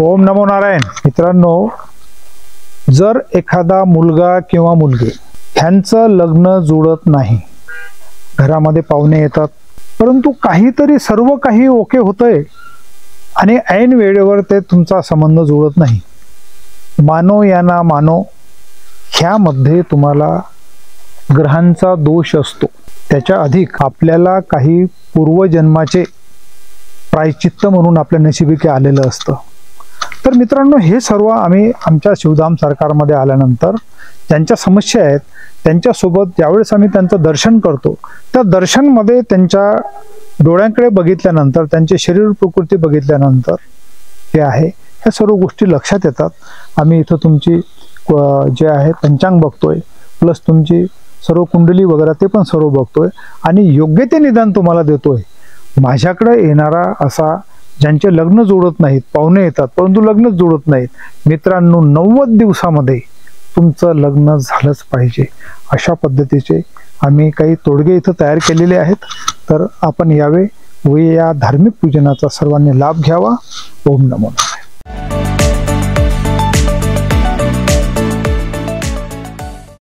ओम नमो नारायण. मित्रांनो, जर एखादा मुलगा किंवा मुलगी ह्यांचं लग्न जुळत नाही, घरामध्ये पाहुणे येतात परंतु काहीतरी सर्व काही ओके होतंय आणि ऐन वेळेवर ते तुमचा संबंध जुळत नाही, मानो या ना मानो, ह्यामध्ये तुम्हाला ग्रहांचा दोष असतो. त्याच्या अधिक आपल्याला काही पूर्वजन्माचे प्रायचित्त म्हणून आपल्या नशिबी आलेलं असतं. तर मित्रांनो, हे सर्व आम्ही आमच्या शिवधाम सरकारमध्ये आल्यानंतर ज्यांच्या समस्या आहेत त्यांच्यासोबत ज्यावेळेस आम्ही त्यांचं दर्शन करतो, त्या दर्शनमध्ये त्यांच्या डोळ्यांकडे बघितल्यानंतर, त्यांचे शरीर प्रकृती बघितल्यानंतर हे आहे ह्या सर्व गोष्टी लक्षात येतात. आम्ही इथं तुमची जे आहे पंचांग बघतोय, प्लस तुमची सर्व कुंडली वगैरे ते पण सर्व बघतोय आणि योग्य ते निदान तुम्हाला देतोय. माझ्याकडे येणारा असा ज्यांचे लग्न जुळत नाहीत, पाहुणे येतात परंतु लग्नच जुळत नाहीत, मित्रांनो 90 दिवसामध्ये तुमचं लग्न झालंच पाहिजे, अशा पद्धतीचे आम्ही काही तोडगे इथं तयार केलेले आहेत. तर आपण यावे व या धार्मिक पूजनाचा सर्वांनी लाभ घ्यावा. ओम नमो नारायण.